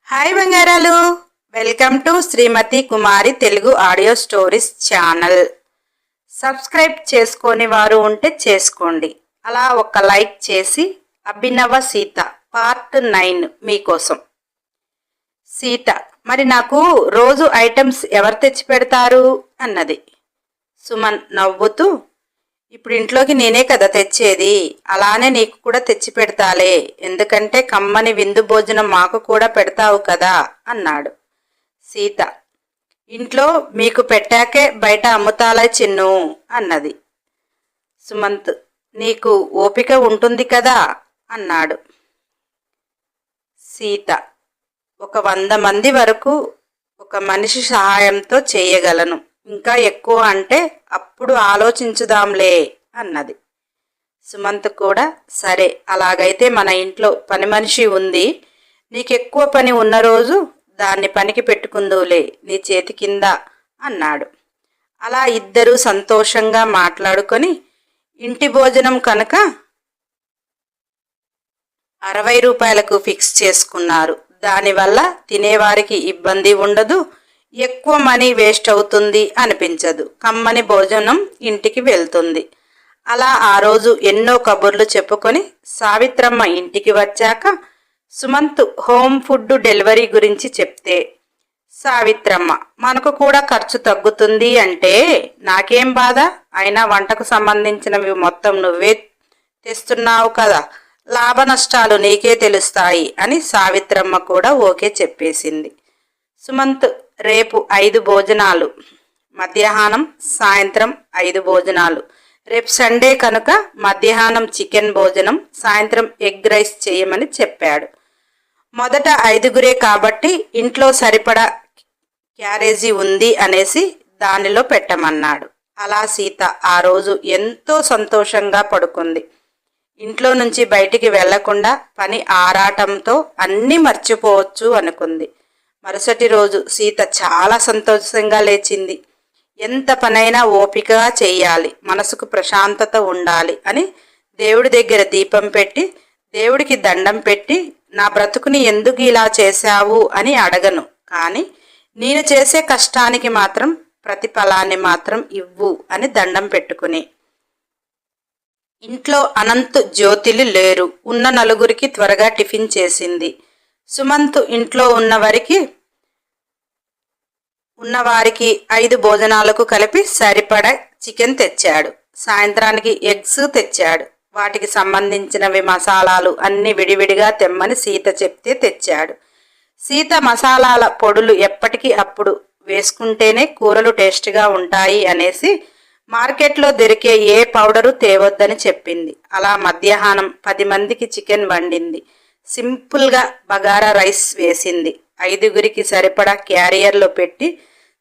Hi బంగారాలు, welcome to Shrimati Kumari Telugu audio stories channel. Subscribe చేసుకోని వారు ఉంటే చేసుకోండి. అలా ఒక లైక్ చేసి అభినవ సీత పార్ట్ 9 మీకోసం. సీత, మరి నాకు రోజు ఐటమ్స్ ఎవరు తెచ్చి పెడతారు అన్నది. సుమన్ నవ్వుతూ, ఇప్పుడు ఇంట్లోకి నేనే కదా తెచ్చేది, అలానే నీకు కూడా తెచ్చి పెడతాలే, ఎందుకంటే కమ్మని విందు భోజనం మాకు కూడా పెడతావు కదా అన్నాడు. సీత, ఇంట్లో మీకు పెట్టాకే బయట అమ్ముతాలే చిన్ను అన్నది. సుమంత్, నీకు ఓపిక ఉంటుంది కదా అన్నాడు. సీత, ఒక 100 మంది వరకు ఒక మనిషి సహాయంతో చేయగలను, ఇంకా ఎక్కువ అంటే అప్పుడు ఆలోచించుదాంలే అన్నది. సుమంత్ కూడా, సరే అలాగైతే మన ఇంట్లో పని మనిషి ఉంది, నీకెక్కువ పని ఉన్న రోజు దాన్ని పనికి పెట్టుకుందులే నీ చేతి కింద అన్నాడు. అలా ఇద్దరూ సంతోషంగా మాట్లాడుకొని ఇంటి భోజనం కనుక 60 రూపాయలకు ఫిక్స్ చేసుకున్నారు. దానివల్ల తినేవారికి ఇబ్బంది ఉండదు, ఎక్కువ మనీ వేస్ట్ అవుతుంది అనిపించదు, కమ్మని భోజనం ఇంటికి వెళ్తుంది. అలా ఆ రోజు ఎన్నో కబుర్లు చెప్పుకొని సావిత్రమ్మ ఇంటికి వచ్చాక సుమంత్ హోమ్ ఫుడ్ డెలివరీ గురించి చెప్తే, సావిత్రమ్మ, మనకు కూడా ఖర్చు తగ్గుతుంది అంటే నాకేం బాధ, అయినా వంటకు సంబంధించినవి మొత్తం నువ్వే తెస్తున్నావు కదా, లాభ నష్టాలు నీకే తెలుస్తాయి అని సావిత్రమ్మ కూడా ఓకే చెప్పేసింది. సుమంత్, రేపు 5 భోజనాలు, మధ్యాహ్నం సాయంత్రం 5 భోజనాలు, రేపు సండే కనుక మధ్యాహ్నం చికెన్ భోజనం, సాయంత్రం ఎగ్ రైస్ చేయమని చెప్పాడు. మొదట 5గురే కాబట్టి ఇంట్లో సరిపడా క్యారేజీ ఉంది అనేసి దానిలో పెట్టమన్నాడు. అలా సీత ఆ రోజు ఎంతో సంతోషంగా పడుకుంది. ఇంట్లో నుంచి బయటికి వెళ్లకుండా పని ఆరాటంతో అన్నీ మర్చిపోవచ్చు అనుకుంది. మరుసటి రోజు సీత చాలా సంతోషంగా లేచింది. ఎంత పనైనా ఓపికగా చెయ్యాలి, మనసుకు ప్రశాంతత ఉండాలి అని దేవుడి దగ్గర దీపం పెట్టి దేవుడికి దండం పెట్టి, నా బ్రతుకుని ఎందుకు ఇలా చేశావు అని అడగను, కానీ నేను చేసే కష్టానికి మాత్రం ప్రతిఫలాన్ని మాత్రం ఇవ్వు అని దండం పెట్టుకుని, ఇంట్లో అనంత్ జ్యోతిలు లేరు, ఉన్న 4గురికి త్వరగా టిఫిన్ చేసింది. సుమంత్ ఇంట్లో ఉన్నవారికి 5 భోజనాలకు కలిపి సరిపడా చికెన్ తెచ్చాడు. సాయంత్రానికి ఎగ్స్ తెచ్చాడు. వాటికి సంబంధించినవి మసాలాలు అన్ని విడివిడిగా తెమ్మని సీత చెప్తే తెచ్చాడు. సీత మసాలాల పొడులు ఎప్పటికీ అప్పుడు వేసుకుంటేనే కూరలు టేస్ట్గా ఉంటాయి అనేసి మార్కెట్లో దొరికే ఏ పౌడరు తేవద్దని చెప్పింది. అలా మధ్యాహ్నం 10 మందికి చికెన్ వండింది. సింపుల్గా బగారా రైస్ వేసింది. 5గురికి సరిపడా క్యారియర్లో పెట్టి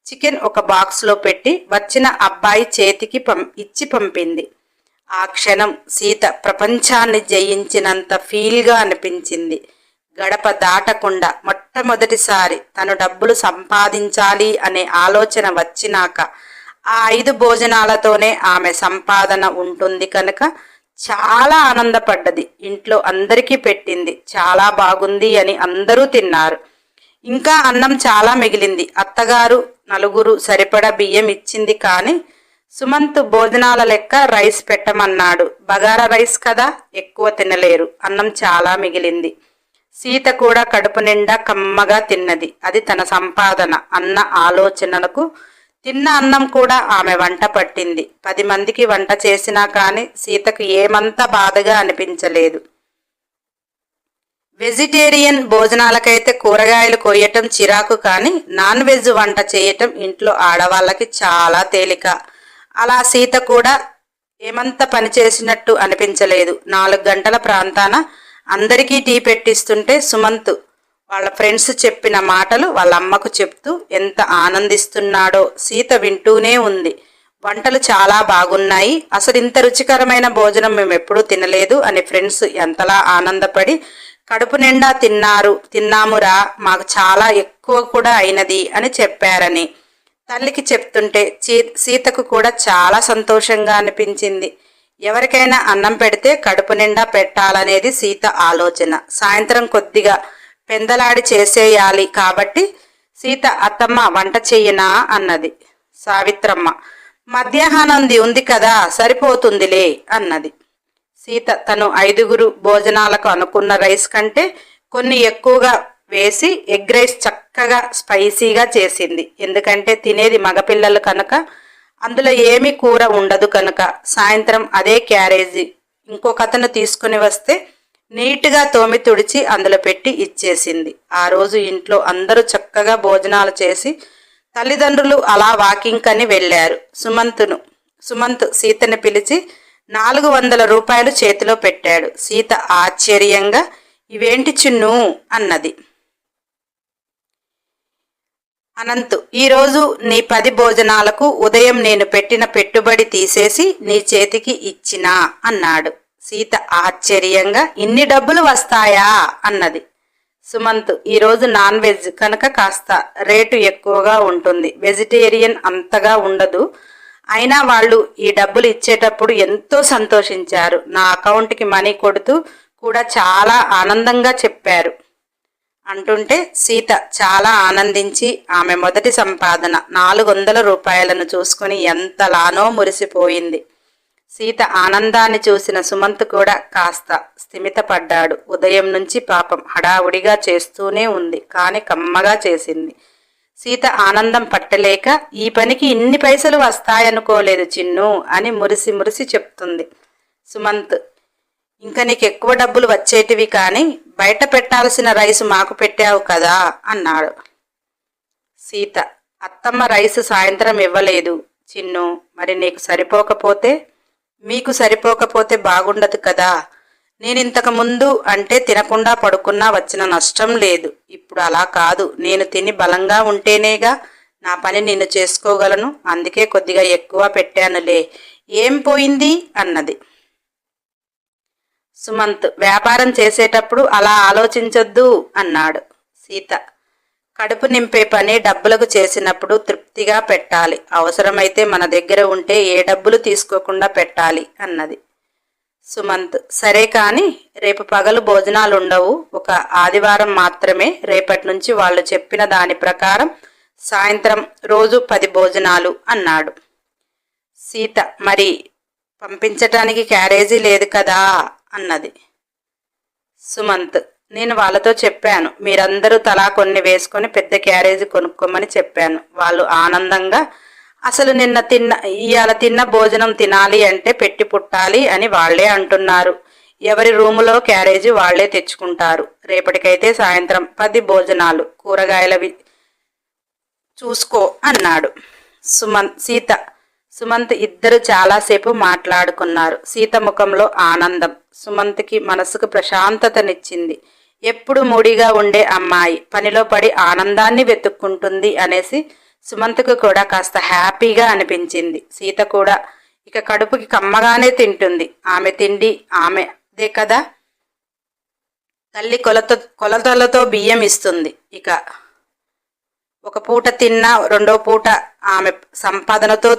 చికెన్ ఒక బాక్స్లో పెట్టి వచ్చిన అబ్బాయి చేతికి ఇచ్చి పంపింది. ఆ క్షణం సీత ప్రపంచాన్ని జయించినంత ఫీల్గా అనిపించింది. గడప దాటకుండా మొట్టమొదటిసారి తను డబ్బులు సంపాదించాలి అనే ఆలోచన వచ్చినాక ఆ 5 భోజనాలతోనే ఆమె సంపాదన ఉంటుంది కనుక చాలా ఆనందపడ్డది. ఇంట్లో అందరికీ పెట్టింది. చాలా బాగుంది అని అందరూ తిన్నారు. ఇంకా అన్నం చాలా మిగిలింది. అత్తగారు 4 సరిపడా బియ్యం ఇచ్చింది, కానీ సుమంత్ భోజనాల లెక్క రైస్ పెట్టమన్నాడు. బగారా రైస్ కదా, ఎక్కువ తినలేరు, అన్నం చాలా మిగిలింది. సీత కూడా కడుపు నిండా కమ్మగా తిన్నది. అది తన సంపాదన అన్న ఆలోచనలకు తిన్న అన్నం కూడా ఆమె వంట పట్టింది. 10 మందికి వంట చేసినా కానీ సీతకు ఏమంత బాధగా అనిపించలేదు. వెజిటేరియన్ భోజనాలకైతే కూరగాయలు కొయ్యటం చిరాకు, కానీ నాన్ వెజ్ వంట చేయటం ఇంట్లో ఆడవాళ్ళకి చాలా తేలిక. అలా సీత కూడా ఏమంత పని చేసినట్టు అనిపించలేదు. 4 గంటల ప్రాంతాన అందరికీ టీ పెట్టిస్తుంటే సుమంత్ వాళ్ళ ఫ్రెండ్స్ చెప్పిన మాటలు వాళ్ళ అమ్మకు చెప్తూ ఎంత ఆనందిస్తున్నాడో సీత వింటూనే ఉంది. వంటలు చాలా బాగున్నాయి, అసలు ఇంత రుచికరమైన భోజనం మేము ఎప్పుడూ తినలేదు అని ఫ్రెండ్స్ ఎంతలా ఆనందపడి, కడుపు నిండా తిన్నామురా, మాకు చాలా ఎక్కువ కూడా అయినది అని చెప్పారని తల్లికి చెప్తుంటే సీతకు కూడా చాలా సంతోషంగా అనిపించింది. ఎవరికైనా అన్నం పెడితే కడుపు నిండా పెట్టాలనేది సీత ఆలోచన. సాయంత్రం కొద్దిగా పెందలాడి చేసేయాలి కాబట్టి సీత అత్తమ్మ వంట చెయ్యనా అన్నది. సావిత్రమ్మ మధ్యాహ్నంది ఉంది కదా సరిపోతుందిలే అన్నది. సీత తను 5గురు భోజనాలకు అనుకున్న రైస్ కంటే కొన్ని ఎక్కువగా వేసి ఎగ్ రైస్ చక్కగా స్పైసీగా చేసింది. ఎందుకంటే తినేది మగపిల్లలు కనుక అందులో ఏమీ కూర ఉండదు కనుక. సాయంత్రం అదే క్యారేజీ ఇంకొకతను తీసుకుని వస్తే నీట్గా తోమి తుడిచి అందులో పెట్టి ఇచ్చేసింది. ఆ రోజు ఇంట్లో అందరూ చక్కగా భోజనాలు చేసి తల్లిదండ్రులు అలా వాకింగ్ కని వెళ్ళారు. సుమంత్ సీతని పిలిచి 400 రూపాయలు చేతిలో పెట్టాడు. సీత ఆశ్చర్యంగా ఇవేంటి చిన్ను అన్నది. అనంత్ ఈరోజు నీ 10 భోజనాలకు ఉదయం నేను పెట్టిన పెట్టుబడి తీసేసి నీ చేతికి ఇచ్చినా అన్నాడు. సీత ఆశ్చర్యంగా ఇన్ని డబ్బులు వస్తాయా అన్నది. సుమంత్ ఈరోజు నాన్ వెజ్ కనుక కాస్త రేటు ఎక్కువగా ఉంటుంది, వెజిటేరియన్ అంతగా ఉండదు. అయినా వాళ్ళు ఈ డబ్బులు ఇచ్చేటప్పుడు ఎంతో సంతోషించారు. నా అకౌంట్కి మనీ కొడుతూ కూడా చాలా ఆనందంగా చెప్పారు అంటుంటే సీత చాలా ఆనందించి ఆమె మొదటి సంపాదన 400 రూపాయలను చూసుకుని ఎంతలానో మురిసిపోయింది. సీత ఆనందాన్ని చూసిన సుమంత్ కూడా కాస్త స్థిమితపడ్డాడు. ఉదయం నుంచి పాపం హడావుడిగా చేస్తూనే ఉంది, కానీ కమ్మగా చేసింది. సీత ఆనందం పట్టలేక ఈ పనికి ఇన్ని పైసలు వస్తాయనుకోలేదు చిన్ను అని మురిసి మురిసి చెప్తుంది. సుమంత్ ఇంకా నీకు ఎక్కువ డబ్బులు వచ్చేటివి, కానీ బయట పెట్టాల్సిన రైసు మాకు పెట్టావు కదా అన్నాడు. సీత అత్తమ్మ రైసు సాయంత్రం ఇవ్వలేదు చిన్ను, మరి నీకు సరిపోకపోతే మీకు సరిపోకపోతే బాగుండదు కదా. నేనింతకు ముందు అంటే తినకుండా పడుకున్నా వచ్చిన నష్టం లేదు. ఇప్పుడు అలా కాదు, నేను తిని బలంగా ఉంటేనేగా నా పని నేను చేసుకోగలను. అందుకే కొద్దిగా ఎక్కువ పెట్టానులే. ఏం పోయింది అన్నది. సుమంత్ వ్యాపారం చేసేటప్పుడు అలా ఆలోచించొద్దు అన్నాడు. సీత కడుపు నింపే పని డబ్బులకు చేసినప్పుడు తృప్తిగా పెట్టాలి. అవసరమైతే మన దగ్గర ఉంటే ఏ డబ్బులు తీసుకోకుండా పెట్టాలి అన్నది. సుమంత్ సరే కాని రేపు పగలు భోజనాలుండవు, ఒక ఆదివారం మాత్రమే. రేపటి నుంచి వాళ్ళు చెప్పిన దాని ప్రకారం సాయంత్రం రోజు 10 భోజనాలు అన్నాడు. సీత మరి పంపించటానికి క్యారేజీ లేదు కదా అన్నది. సుమంత్ నేను వాళ్ళతో చెప్పాను, మీరందరూ తలా కొన్ని వేసుకొని పెద్ద క్యారేజీ కొనుక్కోమని చెప్పాను. వాళ్ళు ఆనందంగా అసలు ఇవాళ తిన్న భోజనం తినాలి అంటే పెట్టి పుట్టాలి అని వాళ్లే అంటున్నారు. ఎవరి రూములో క్యారేజీ వాళ్లే తెచ్చుకుంటారు. రేపటికైతే సాయంత్రం 10 భోజనాలు, కూరగాయలవి చూసుకో అన్నాడు. సుమంత్ ఇద్దరు చాలాసేపు మాట్లాడుకున్నారు. సీత ముఖంలో ఆనందం సుమంత్కి మనసుకు ప్రశాంతతనిచ్చింది. ఎప్పుడు మూడిగా ఉండే అమ్మాయి పనిలో పడి ఆనందాన్ని వెతుక్కుంటుంది అనేసి సుమంత్కు కూడా కాస్త హ్యాపీగా అనిపించింది. సీత కూడా ఇక కడుపుకి కమ్మగానే తింటుంది. ఆమె తిండి ఆమెదే కదా. తల్లి కొలతలతో బియ్యం ఇస్తుంది. ఇక ఒక పూట తిన్నా రెండో పూట ఆమె సంపాదనతో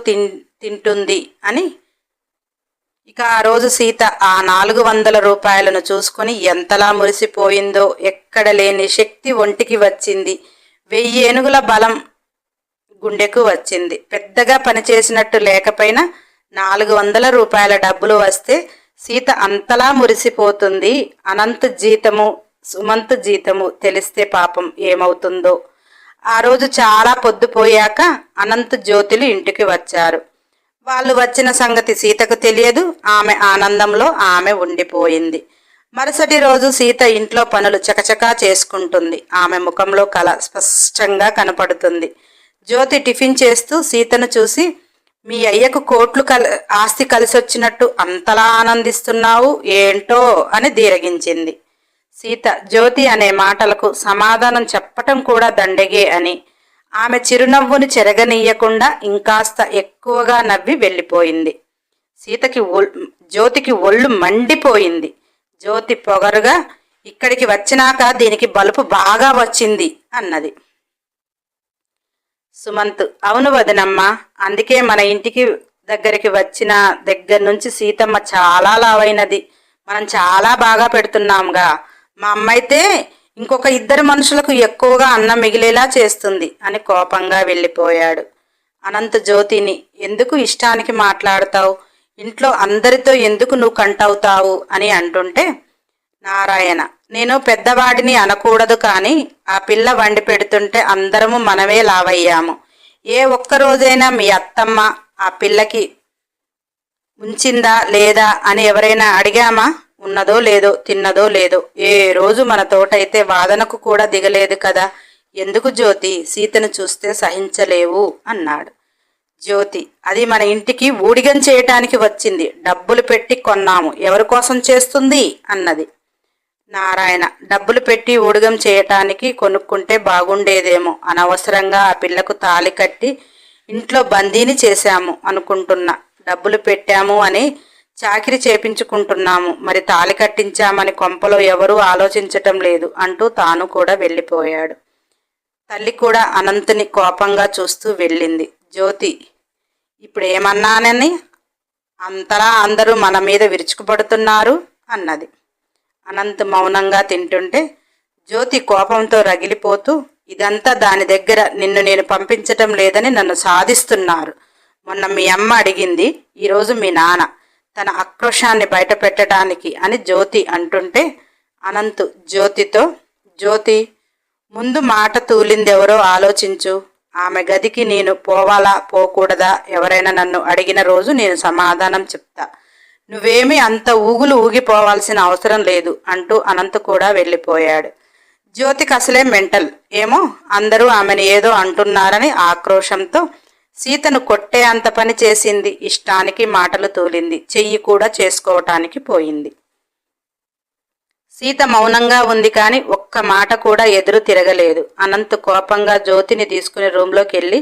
తింటుంది అని. ఇక ఆ రోజు సీత ఆ 400 రూపాయలను చూసుకొని ఎంతలా మురిసిపోయిందో. ఎక్కడ లేని శక్తి ఒంటికి వచ్చింది. 1000 ఏనుగుల బలం గుండెకు వచ్చింది. పెద్దగా పనిచేసినట్టు లేకపోయినా 400 రూపాయల డబ్బులు వస్తే సీత అంతలా మురిసిపోతుంది. అనంత్ జీతము సుమంత్ జీతము తెలిస్తే పాపం ఏమవుతుందో. ఆ రోజు చాలా పొద్దుపోయాక అనంత్ జ్యోతిలు ఇంటికి వచ్చారు. వాళ్ళు వచ్చిన సంగతి సీతకు తెలియదు. ఆమె ఆనందంలో ఆమె ఉండిపోయింది. మరుసటి రోజు సీత ఇంట్లో పనులు చకచకా చేసుకుంటుంది. ఆమె ముఖంలో కళ స్పష్టంగా కనపడుతుంది. జ్యోతి టిఫిన్ చేస్తూ సీతను చూసి, మీ అయ్యకు కోట్లు ఆస్తి కలిసొచ్చినట్టు అంతలా ఆనందిస్తున్నావు ఏంటో అని దీరగించింది. సీత జ్యోతి అనే మాటలకు సమాధానం చెప్పటం కూడా దండగే అని ఆమె చిరునవ్వును చెరగనీయకుండా ఇంకాస్త ఎక్కువగా నవ్వి వెళ్ళిపోయింది. జ్యోతికి ఒళ్ళు మండిపోయింది. జ్యోతి పొగరుగా, ఇక్కడికి వచ్చినాక దీనికి బలుపు బాగా వచ్చింది అన్నది. సుమంత్ అవును వదినమ్మ, అందుకే మన ఇంటికి దగ్గరికి వచ్చిన దగ్గర నుంచి సీతమ్మ చాలా లావైనది. మనం చాలా బాగా పెడుతున్నాంగా. మా అమ్మైతే ఇంకొక ఇద్దరు మనుషులకు ఎక్కువగా అన్నం మిగిలేలా చేస్తుంది అని కోపంగా వెళ్ళిపోయాడు. అనంత్ జ్యోతిని, ఎందుకు ఇష్టానికి మాట్లాడతావు, ఇంట్లో అందరితో ఎందుకు నువ్వు కంటవుతావు అని అంటుంటే, నారాయణ, నేను పెద్దవాడిని అనకూడదు కానీ ఆ పిల్ల వండి పెడుతుంటే అందరము మనమే లావయ్యాము. ఏ ఒక్కరోజైనా మీ అత్తమ్మ ఆ పిల్లకి ఉంచిందా లేదా అని ఎవరైనా అడిగామా? ఉన్నదో లేదో, తిన్నదో లేదో, ఏ రోజు మన తోటైతే వాదనకు కూడా దిగలేదు కదా. ఎందుకు జ్యోతి, సీతను చూస్తే సహించలేవు అన్నాడు. జ్యోతి, అది మన ఇంటికి ఊడిగం చేయటానికి వచ్చింది, డబ్బులు పెట్టి కొన్నాము, ఎవరి కోసం చేస్తుంది అన్నది. నారాయణ, డబ్బులు పెట్టి ఊడిగం చేయటానికి కొనుక్కుంటే బాగుండేదేమో, అనవసరంగా ఆ పిల్లకు తాళి కట్టి ఇంట్లో బందీని చేశాము అనుకుంటున్నా. డబ్బులు పెట్టాము అని చాకిరి చేపించుకుంటున్నాము, మరి తాళి కట్టించామని కొంపలో ఎవరూ ఆలోచించటం లేదు అంటూ తాను కూడా వెళ్ళిపోయాడు. తల్లి కూడా అనంతుని కోపంగా చూస్తూ వెళ్ళింది. జ్యోతి, ఇప్పుడు ఏమన్నానని అంతలా అందరూ మన మీద విరుచుకుపడుతున్నారు అన్నది. అనంత్ మౌనంగా తింటుంటే జ్యోతి కోపంతో రగిలిపోతూ, ఇదంతా దాని దగ్గర నిన్ను నేను పంపించటం లేదని నన్ను సాధిస్తున్నారు. మొన్న మీ అమ్మ అడిగింది, ఈరోజు మీ నాన్న, తన ఆక్రోశాన్ని బయట పెట్టడానికి అని జ్యోతి అంటుంటే అనంత్ జ్యోతితో, జ్యోతి, ముందు మాట తూలిందెవరో ఆలోచించు. ఆమె గదికి నేను పోవాలా పోకూడదా ఎవరైనా నన్ను అడిగిన రోజు నేను సమాధానం చెప్తా. నువ్వేమీ అంత ఊగులు ఊగిపోవాల్సిన అవసరం లేదు అంటూ అనంత్ కూడా వెళ్ళిపోయాడు. జ్యోతికి అసలే మెంటల్ ఏమో, అందరూ ఆమెను ఏదో అంటున్నారని ఆక్రోశంతో సీతను కొట్టే అంత పని చేసింది. ఇష్టానికి మాటలు తూలింది, చెయ్యి కూడా చేసుకోవటానికి పోయింది. సీత మౌనంగా ఉంది కానీ ఒక్క మాట కూడా ఎదురు తిరగలేదు. అనంత్ కోపంగా జ్యోతిని తీసుకుని రూంలోకి వెళ్ళి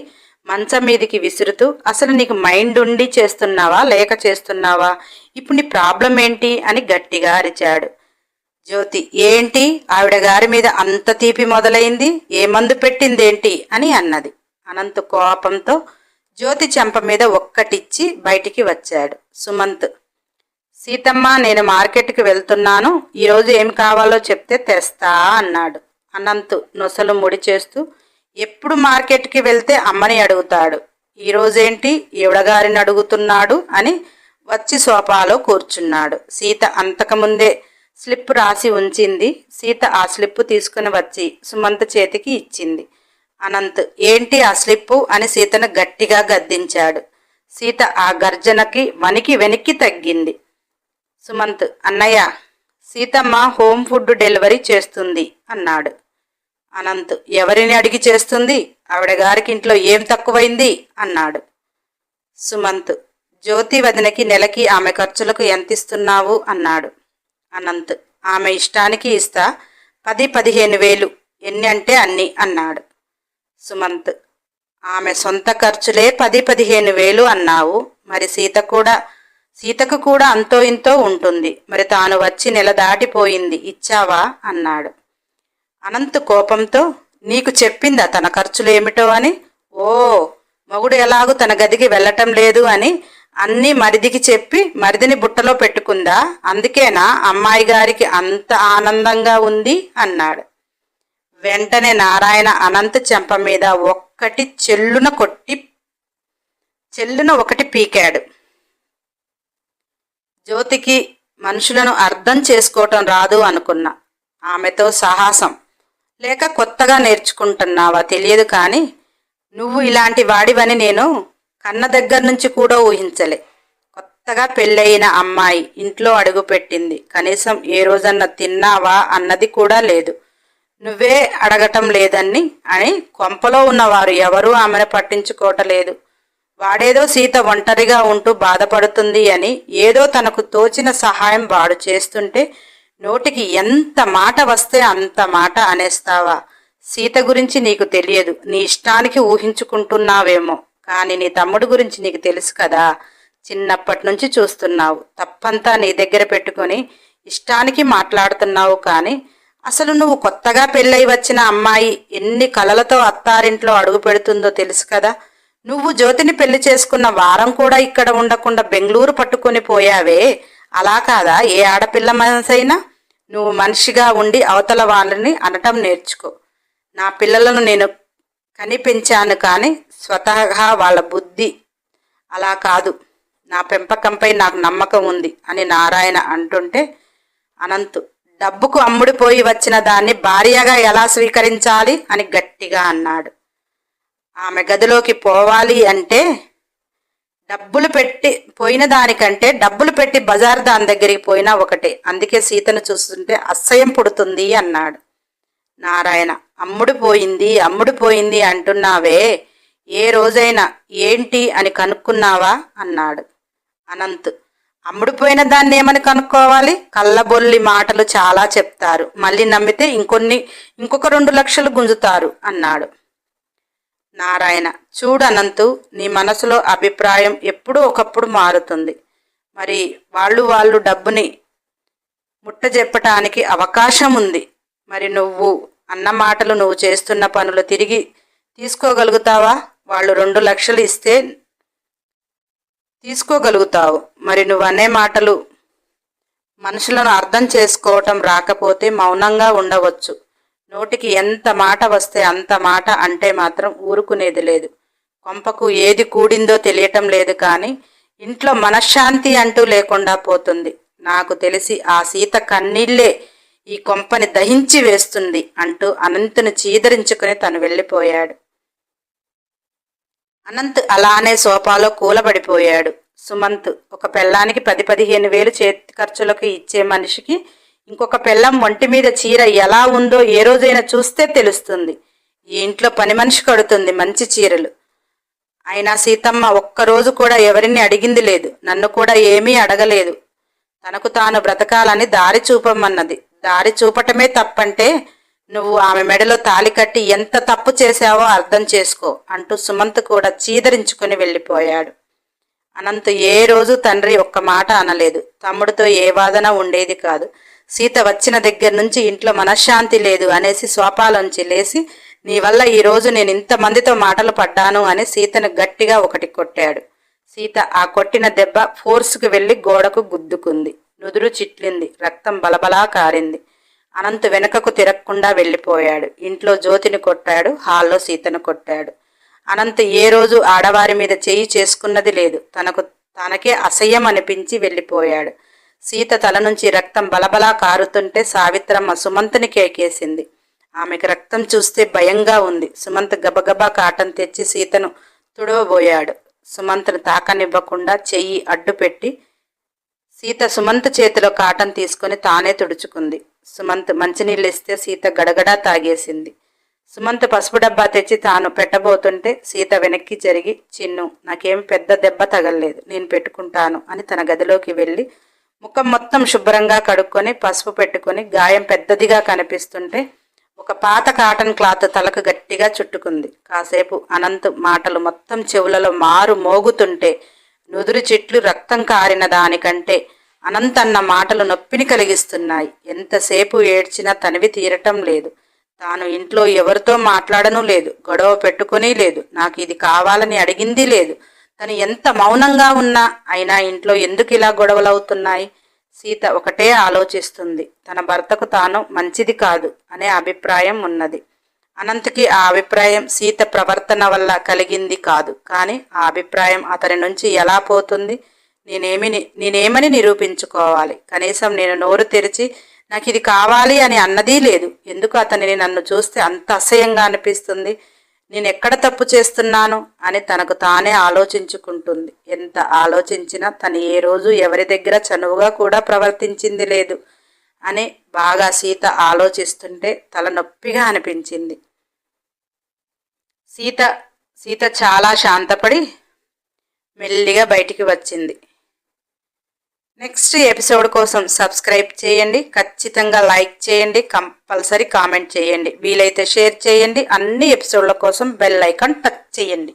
మంచం మీదికి విసురుతూ, అసలు నీకు మైండ్ ఉండి చేస్తున్నావా లేక చేస్తున్నావా, ఇప్పుడు నీ ప్రాబ్లం ఏంటి అని గట్టిగా అరిచాడు. జ్యోతి, ఏంటి ఆవిడ గారి మీద అంత తీపి మొదలైంది, ఏ మందు పెట్టిందేంటి అని అన్నది. అనంత్ కోపంతో జ్యోతి చెంప మీద ఒక్కటిచ్చి బయటికి వచ్చాడు. సుమంత్, సీతమ్మ, నేను మార్కెట్కి వెళ్తున్నాను, ఈరోజు ఏం కావాలో చెప్తే తెస్తా అన్నాడు. అనంత్ నొసలు ముడి చేస్తూ, ఎప్పుడు మార్కెట్కి వెళ్తే అమ్మని అడుగుతాడు, ఈరోజేంటి ఈవిడగారిని అడుగుతున్నాడు అని వచ్చి సోఫాలో కూర్చున్నాడు. సీత అంతకుముందే స్లిప్ రాసి ఉంచింది. సీత ఆ స్లిప్ తీసుకుని వచ్చి సుమంత్ చేతికి ఇచ్చింది. అనంత్, ఏంటి ఆ స్లిప్పు అని సీతను గట్టిగా గద్దించాడు. సీత ఆ గర్జనకి వణికి వెనక్కి తగ్గింది. సుమంత్, అన్నయ్య, సీతమ్మ హోమ్ ఫుడ్ డెలివరీ చేస్తుంది అన్నాడు. అనంత్, ఎవరిని అడిగి చేస్తుంది, ఆవిడ గారికి ఇంట్లో ఏం తక్కువైంది అన్నాడు. సుమంత్, జ్యోతి వదినకి నెలకి ఆమె ఖర్చులకు ఎంత ఇస్తున్నావు అన్నాడు. అనంత్, ఆమె ఇష్టానికి ఇస్తా, 10-15 వేలు, ఎన్ని అంటే అన్ని అన్నాడు. సుమంత్, ఆమె సొంత ఖర్చులే 10-15 వేలు అన్నావు, మరి సీతకు కూడా అంతో ఇంతో ఉంటుంది, మరి తాను వచ్చి నెల దాటిపోయింది, ఇచ్చావా అన్నాడు. అనంత్ కోపంతో, నీకు చెప్పిందా తన ఖర్చులేమిటో అని? ఓ, మగుడు ఎలాగూ తన గదికి వెళ్ళటం లేదు అని అన్నీ మరిదికి చెప్పి మరిదిని బుట్టలో పెట్టుకుందా, అందుకేనా అమ్మాయి గారికి అంత ఆనందంగా ఉంది అన్నాడు. వెంటనే నారాయణ అనంత్ చెంప మీద చెల్లున ఒకటి పీకాడు. జ్యోతికి మనుషులను అర్థం చేసుకోవటం రాదు అనుకున్నా, ఆమెతో సాహసం లేక కొత్తగా నేర్చుకుంటున్నావా తెలియదు కానీ నువ్వు ఇలాంటి వాడివని నేను కన్న దగ్గర నుంచి కూడా ఊహించలే. కొత్తగా పెళ్ళయిన అమ్మాయి ఇంట్లో అడుగు పెట్టింది, కనీసం ఏ రోజన్నా తిన్నావా అన్నది కూడా లేదు. నువ్వే అడగటం లేదని అని కొంపలో ఉన్నవారు ఎవరూ ఆమెను పట్టించుకోవటలేదు. వాడేదో సీత ఒంటరిగా ఉంటూ బాధపడుతుంది అని ఏదో తనకు తోచిన సహాయం వాడు చేస్తుంటే నోటికి ఎంత మాట వస్తే అంత మాట అనేస్తావా? సీత గురించి నీకు తెలియదు, నీ ఇష్టానికి ఊహించుకుంటున్నావేమో, కానీ నీ తమ్ముడు గురించి నీకు తెలుసు కదా, చిన్నప్పటి నుంచి చూస్తున్నావు. తప్పంతా నీ దగ్గర పెట్టుకొని ఇష్టానికి మాట్లాడుతున్నావు. కానీ అసలు నువ్వు కొత్తగా పెళ్ళై వచ్చిన అమ్మాయి ఎన్ని కలలతో అత్తారింట్లో అడుగు పెడుతుందో తెలుసు కదా. నువ్వు జ్యోతిని పెళ్లి చేసుకున్న వారం కూడా ఇక్కడ ఉండకుండా బెంగళూరు పట్టుకొని పోయావే, అలా కాదా ఏ ఆడపిల్ల మనసైనా? నువ్వు మనిషిగా ఉండి అవతల వాళ్ళని అనటం నేర్చుకో. నా పిల్లలను నేను కనిపించాను కానీ స్వతహాగా వాళ్ళ బుద్ధి అలా కాదు. నా పెంపకంపై నాకు నమ్మకం ఉంది అని నారాయణ అంటుంటే అనంత్ డబ్బుకు అమ్ముడిపోయి వచ్చిన దాన్ని భార్యగా ఎలా స్వీకరించాలి అని గట్టిగా అన్నాడు. ఆమె గదిలోకి పోవాలి అంటే డబ్బులు పెట్టి బజార్ దాని దగ్గరికి పోయినా ఒకటే. అందుకే సీతను చూస్తుంటే అసహ్యం పుడుతుంది అన్నాడు. నారాయణ అమ్ముడిపోయింది అంటున్నావే, ఏ రోజైనా ఏంటి అని కనుక్కున్నావా అన్నాడు. అనంత్ అమ్ముడిపోయిన దాన్ని ఏమని కనుక్కోవాలి? కళ్ళబొల్లి మాటలు చాలా చెప్తారు, మళ్ళీ నమ్మితే ఇంకొక 2 లక్షలు గుంజుతారు అన్నాడు. నారాయణ చూడు అనంతు, నీ మనసులో అభిప్రాయం ఎప్పుడూ ఒకప్పుడు మారుతుంది. మరి వాళ్ళు డబ్బుని ముట్టజెప్పటానికి అవకాశం ఉంది. మరి నువ్వు అన్న మాటలు, నువ్వు చేస్తున్న పనులు తిరిగి తీసుకోగలుగుతావా? వాళ్ళు 2 లక్షలు ఇస్తే తీసుకోగలుగుతావు. మరి నువ్వు అనే మాటలు మనుషులను అర్థం చేసుకోవటం రాకపోతే మౌనంగా ఉండవచ్చు. నోటికి ఎంత మాట వస్తే అంత మాట అంటే మాత్రం ఊరుకునేది లేదు. కొంపకు ఏది కూడిందో తెలియటం లేదు కానీ ఇంట్లో మనశ్శాంతి అంటూ లేకుండా పోతుంది. నాకు తెలిసి ఆ సీత కన్నీళ్లే ఈ కొంపని దహించి వేస్తుంది అంటూ అనంతుని చీదరించుకుని తను వెళ్ళిపోయాడు. అనంత్ అలానే సోఫాలో కూలబడిపోయాడు. సుమంత్ ఒక పెళ్ళానికి 10-15 వేలు చేతి ఖర్చులకు ఇచ్చే మనిషికి ఇంకొక పెళ్ళం ఒంటి మీద చీర ఎలా ఉందో ఏ రోజైనా చూస్తే తెలుస్తుంది. ఈ ఇంట్లో పని మనిషి కడుతుంది మంచి చీరలు. అయినా సీతమ్మ ఒక్కరోజు కూడా ఎవరిని అడిగింది లేదు, నన్ను కూడా ఏమీ అడగలేదు. తనకు తాను బ్రతకాలని దారి చూపమన్నది. దారి చూపటమే తప్పంటే నువ్వు ఆమె మెడలో తాళి కట్టి ఎంత తప్పు చేశావో అర్థం చేసుకో అంటూ సుమంత్ కూడా చీదరించుకుని వెళ్ళిపోయాడు. అనంత్ ఏ రోజు తండ్రి ఒక్క మాట అనలేదు. తమ్ముడితో ఏ వాదన ఉండేది కాదు. సీత వచ్చిన దగ్గర నుంచి ఇంట్లో మనశ్శాంతి లేదు అనేసి సోఫాలోంచి లేచి, నీ వల్ల ఈరోజు నేను ఇంతమందితో మాటలు పడ్డాను అని సీతను గట్టిగా ఒకటి కొట్టాడు. సీత ఆ కొట్టిన దెబ్బ ఫోర్స్కి వెళ్ళి గోడకు గుద్దుకుంది. నుదురు చిట్లింది, రక్తం బలబలా కారింది. అనంత్ వెనుకకు తిరగకుండా వెళ్ళిపోయాడు. ఇంట్లో జ్యోతిని కొట్టాడు, హాల్లో సీతను కొట్టాడు. అనంత్ ఏ రోజు ఆడవారి మీద చేయి చేసుకున్నది లేదు. తనకే అసహ్యం అనిపించి వెళ్ళిపోయాడు. సీత తల నుంచి రక్తం బలబలా కారుతుంటే సావిత్రమ్మ సుమంత్ని కేకేసింది. ఆమెకు రక్తం చూస్తే భయంగా ఉంది. సుమంత్ గబగబా కాటన్ తెచ్చి సీతను తుడవబోయాడు. సుమంత్ను తాకనివ్వకుండా చెయ్యి అడ్డుపెట్టి సీత సుమంత్ చేతిలో కాటన్ తీసుకొని తానే తుడుచుకుంది. సుమంత్ మంచినీళ్ళు ఇస్తే సీత గడగడా తాగేసింది. సుమంత్ పసుపు డబ్బా తెచ్చి తాను పెట్టబోతుంటే సీత వెనక్కి జరిగి, చిన్ను నాకేం పెద్ద దెబ్బ తగలలేదు, నేను పెట్టుకుంటాను అని తన గదిలోకి వెళ్ళి ముఖం మొత్తం శుభ్రంగా కడుక్కొని పసుపు పెట్టుకొని గాయం పెద్దదిగా కనిపిస్తుంటే ఒక పాత కాటన్ క్లాత్ తలకు గట్టిగా చుట్టుకుంది. కాసేపు అనంత్ మాటలు మొత్తం చెవులలో మారు మోగుతుంటే నుదురు చిట్లు రక్తం కారిన దానికంటే అనంతన్న మాటలు నొప్పిని కలిగిస్తున్నాయి. ఎంతసేపు ఏడ్చినా తనివి తీరటం లేదు. తాను ఇంట్లో ఎవరితో మాట్లాడను లేదు, గొడవ పెట్టుకుని లేదు, నాకు ఇది కావాలని అడిగింది లేదు. తను ఎంత మౌనంగా ఉన్నా అయినా ఇంట్లో ఎందుకు ఇలా గొడవలవుతున్నాయి? సీత ఒకటే ఆలోచిస్తుంది. తన భర్తకు తాను మంచిది కాదు అనే అభిప్రాయం ఉన్నది. అనంత్కి ఆ అభిప్రాయం సీత ప్రవర్తన వల్ల కలిగింది కాదు. కానీ ఆ అభిప్రాయం అతని నుంచి ఎలా పోతుంది? నేనేమని నిరూపించుకోవాలి? కనీసం నేను నోరు తెరిచి నాకు ఇది కావాలి అని అన్నదీ లేదు. ఎందుకు అతనిని నన్ను చూస్తే అంత అసహ్యంగా అనిపిస్తుంది? నేను ఎక్కడ తప్పు చేస్తున్నాను అని తనకు తానే ఆలోచించుకుంటుంది. ఎంత ఆలోచించినా తను ఏ రోజు ఎవరి దగ్గర చనువుగా కూడా ప్రవర్తించింది లేదు అని బాగా సీత ఆలోచిస్తుంటే తలనొప్పిగా అనిపించింది. సీత చాలా శాంతపడి మెల్లిగా బయటికి వచ్చింది. నెక్స్ట్ ఎపిసోడ్ కోసం సబ్స్క్రైబ్ చేయండి, ఖచ్చితంగా లైక్ చేయండి, కంపల్సరీ కామెంట్ చేయండి, వీలైతే షేర్ చేయండి. అన్ని ఎపిసోడ్ల కోసం బెల్ ఐకాన్ టచ్ చేయండి.